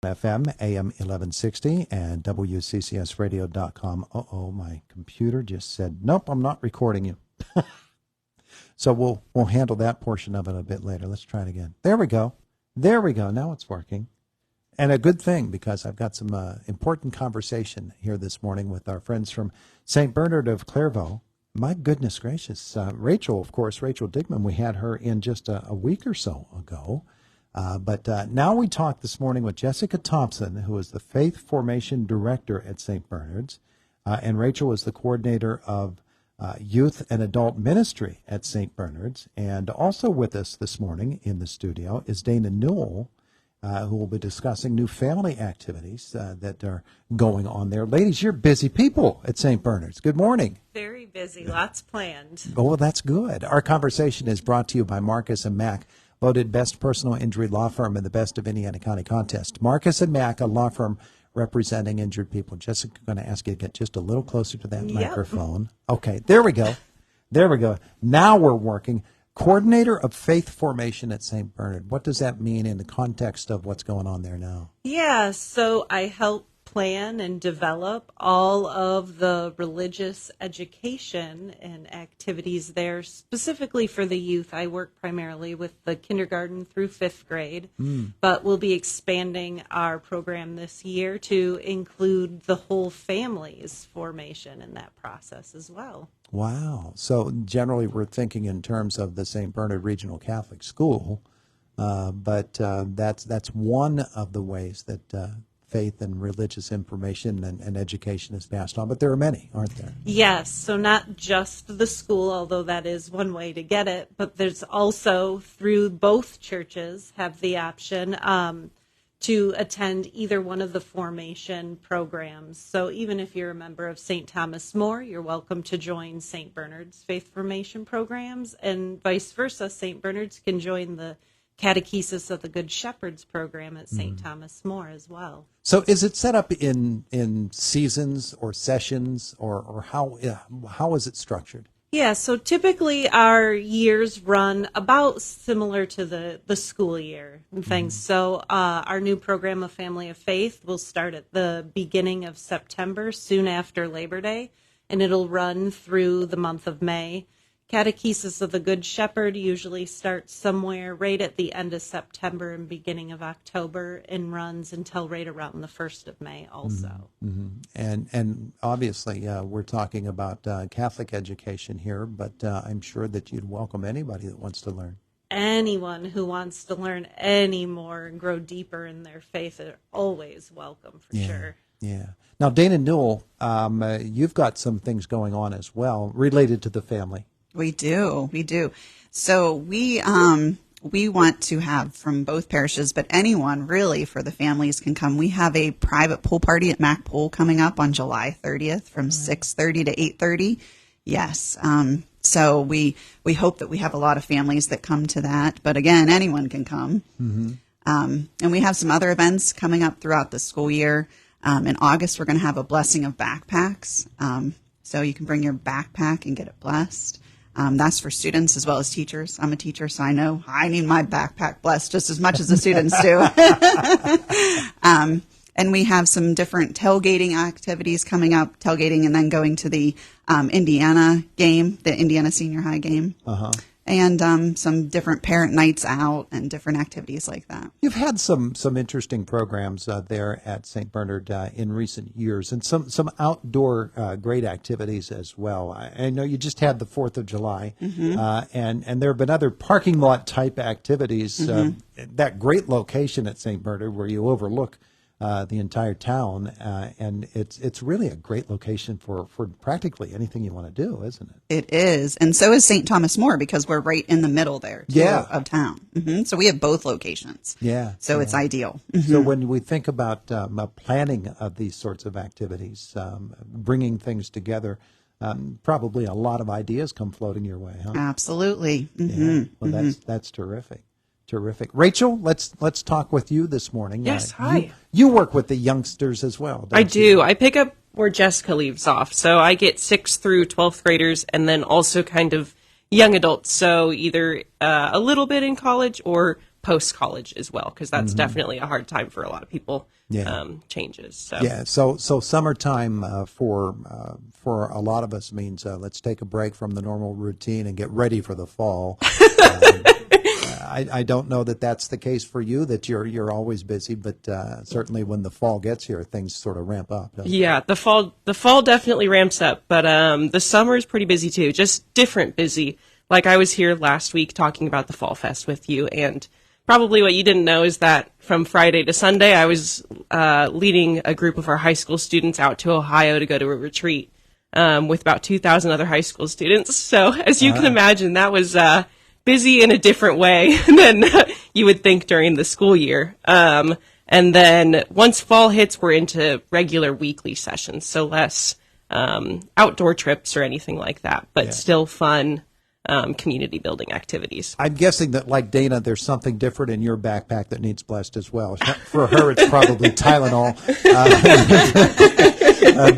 FM, AM 1160, and WCCSradio.com. Uh-oh, my computer just said, nope, I'm not recording you. So we'll handle that portion of it a bit later. Let's try it again. There we go. There we go. Now it's working. And a good thing, because I've got some important conversation here this morning with our friends from St. Bernard of Clairvaux. My goodness gracious. Rachel, of course, Rachel Digmon, we had her in just a week or so ago. But now we talk this morning with Jessica Thompson, who is the Faith Formation Director at St. Bernard's. And Rachel is the coordinator of Youth and Adult Ministry at St. Bernard's. And also with us this morning in the studio is Dana Newell, who will be discussing new family activities that are going on there. Ladies, you're busy people at St. Bernard's. Good morning. Very busy. Lots planned. Oh, well, that's good. Our conversation is brought to you by Marcus & Mack, voted best personal injury law firm in the Best of Indiana County contest. Marcus & Mack, a law firm representing injured people. Jessica, I'm going to ask you to get just a little closer to that microphone. Okay, there we go. There we go. Now we're working. Coordinator of Faith Formation at St. Bernard. What does that mean in the context of what's going on there now? Yeah, so I help plan and develop all of the religious education and activities there, specifically for the youth. I work primarily with the kindergarten through fifth grade, but we'll be expanding our program this year to include the whole family's formation in that process as well. Wow. So generally we're thinking in terms of the St. Bernard Regional Catholic School, but that's one of the ways that faith and religious information and education is passed on. But there are many, aren't there? Yes. So not just the school, although that is one way to get it, but there's also, through both churches, have the option to attend either one of the formation programs. So even if you're a member of St. Thomas More, you're welcome to join St. Bernard's Faith Formation programs, and vice versa. St. Bernard's can join the Catechesis of the Good Shepherd's program at St. Thomas More as well. So is it set up in seasons or sessions, or how is it structured? Yeah, so typically our years run about similar to the school year and things. So our new program of Family of Faith will start at the beginning of September, soon after Labor Day, and it'll run through the month of May. Catechesis of the Good Shepherd usually starts somewhere right at the end of September and beginning of October and runs until right around the 1st of May also. And obviously we're talking about Catholic education here, but I'm sure that you'd welcome anybody that wants to learn. Anyone who wants to learn any more and grow deeper in their faith are always welcome for sure. Yeah. Now, Dana Newell, you've got some things going on as well related to the family. We do. So we want to have from both parishes, but anyone really for the families can come. We have a private pool party at Mac Pool coming up on July 30th from 6:30 to 8:30. Yes. So we hope that we have a lot of families that come to that. But again, anyone can come. And we have some other events coming up throughout the school year. In August, we're going to have a blessing of backpacks. So you can bring your backpack and get it blessed. That's for students as well as teachers. I'm a teacher, so I know I need my backpack blessed just as much as the students do. And we have some different tailgating activities coming up, tailgating and then going to the Indiana game, the Indiana Senior High game. And some different parent nights out and different activities like that. You've had some interesting programs there at St. Bernard in recent years, and some outdoor great activities as well. I know you just had the 4th of July, and there have been other parking lot type activities. That great location at St. Bernard where you overlook the entire town, and it's really a great location for practically anything you want to do, isn't it? It is, and so is St. Thomas More because we're right in the middle there of town. So we have both locations. So it's ideal. So when we think about planning of these sorts of activities, bringing things together, probably a lot of ideas come floating your way, huh? Absolutely. Well, that's terrific. Terrific. Rachel, let's talk with you this morning. Yes, hi. You work with the youngsters as well, don't I you? do. I pick up where Jessica leaves off. So I get 6th through 12th graders and then also kind of young adults. So either a little bit in college or post-college as well, because that's definitely a hard time for a lot of people. Yeah. Changes. So. Yeah, so summertime for a lot of us means let's take a break from the normal routine and get ready for the fall. I don't know that that's the case for you, that you're always busy, but certainly when the fall gets here, things sort of ramp up. Yeah, the fall definitely ramps up, but the summer is pretty busy too, just different busy. Like I was here last week talking about the Fall Fest with you, and probably what you didn't know is that from Friday to Sunday, I was leading a group of our high school students out to Ohio to go to a retreat with about 2,000 other high school students. So as you can imagine, that was busy in a different way than you would think during the school year. And then once fall hits, we're into regular weekly sessions, so less outdoor trips or anything like that, but still fun community building activities. I'm guessing that, like Dana, there's something different in your backpack that needs blessed as well. For her, it's probably Tylenol.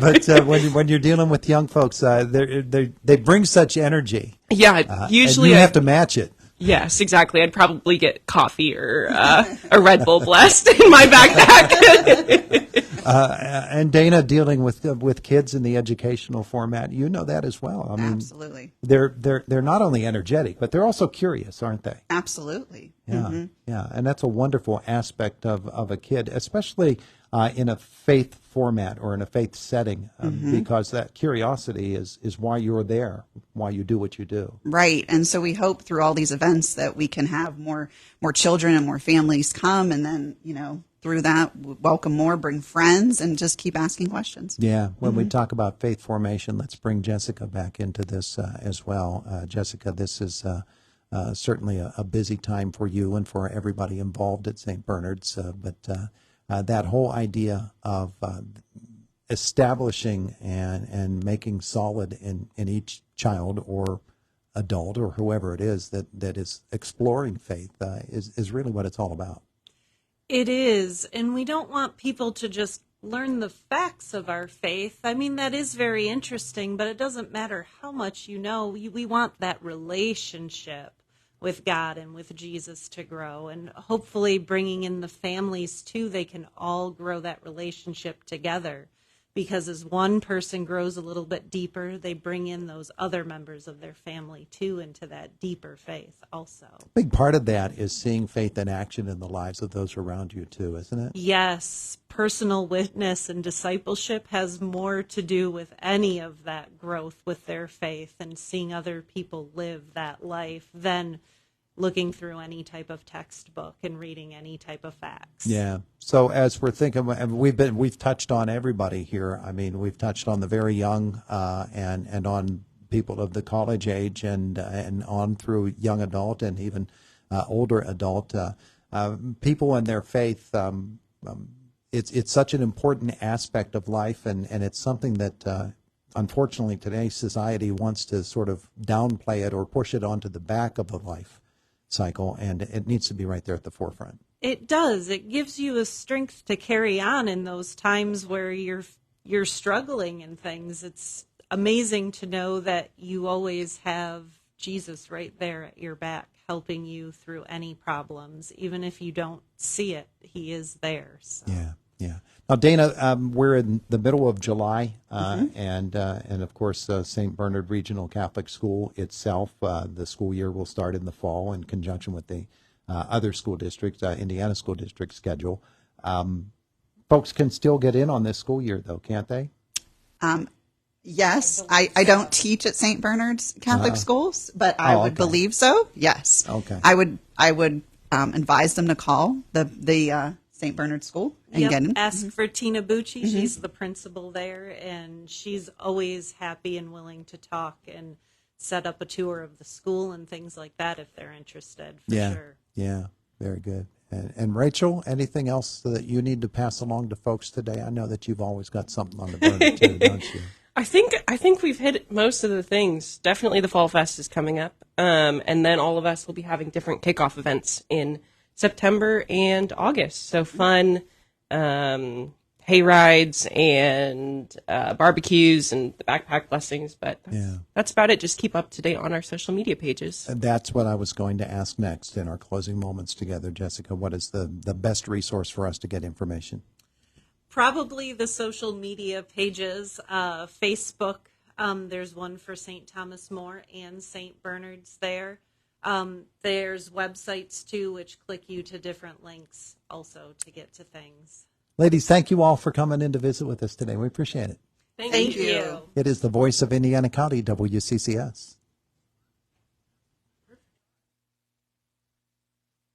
But when you're dealing with young folks, they bring such energy. Yeah, usually and you have to match it. Yes, exactly. I'd probably get coffee or a Red Bull blessed in my backpack. And Dana, dealing with kids in the educational format, you know that as well. I mean, Absolutely. They're not only energetic, but they're also curious, aren't they? Absolutely. Yeah, yeah, and that's a wonderful aspect of a kid, especially in a faith format or in a faith setting, because that curiosity is why you're there, why you do what you do. Right. And so we hope through all these events that we can have more children and more families come, and then, through that, welcome more, bring friends, and just keep asking questions. Yeah. When we talk about faith formation, let's bring Jessica back into this as well. Jessica, this is certainly a busy time for you and for everybody involved at St. Bernard's, but that whole idea of establishing and making solid in each child or adult or whoever it is that is exploring faith is really what it's all about. It is, and we don't want people to just learn the facts of our faith. I mean, that is very interesting, but it doesn't matter how much you know. We want that relationship with God and with Jesus to grow, and hopefully bringing in the families too. They can all grow that relationship together, because as one person grows a little bit deeper, they bring in those other members of their family too into that deeper faith also. Big part of that is seeing faith in action in the lives of those around you too, isn't it? Yes, personal witness and discipleship has more to do with any of that growth with their faith and seeing other people live that life than looking through any type of textbook and reading any type of facts. Yeah. So as we're thinking, we've touched on everybody here. I mean, we've touched on the very young and on people of the college age and on through young adult and even older adult. People and their faith. It's such an important aspect of life, and it's something that unfortunately today's society wants to sort of downplay it or push it onto the back of the life cycle, and it needs to be right there at the forefront. It does. It gives you a strength to carry on in those times where you're struggling and things. It's amazing to know that you always have Jesus right there at your back, helping you through any problems. Even if you don't see it, he is there. So. Yeah, yeah. Now, Dana, we're in the middle of July, and of course, St. Bernard Regional Catholic School itself, the school year will start in the fall in conjunction with the other school districts, Indiana School District schedule. Folks can still get in on this school year, though, can't they? Yes, I don't teach at St. Bernard's Catholic schools, but I would believe so. Yes. Okay. I would advise them to call the St. Bernard School and get in. Ask for Tina Bucci. She's the principal there, and she's always happy and willing to talk and set up a tour of the school and things like that if they're interested, for sure. Yeah, very good. And Rachel, anything else that you need to pass along to folks today? I know that you've always got something on the burner too, don't you? I think we've hit most of the things. Definitely the Fall Fest is coming up, and then all of us will be having different kickoff events in September and August. So fun hay rides and barbecues and the backpack blessings. But that's about it. Just keep up to date on our social media pages. And that's what I was going to ask next in our closing moments together. Jessica, what is the best resource for us to get information? Probably the social media pages, Facebook. There's one for St. Thomas More and St. Bernard's there. There's websites too, which click you to different links also to get to things. Ladies, thank you all for coming in to visit with us today. We appreciate it. Thank you. It is the voice of Indiana County, WCCS.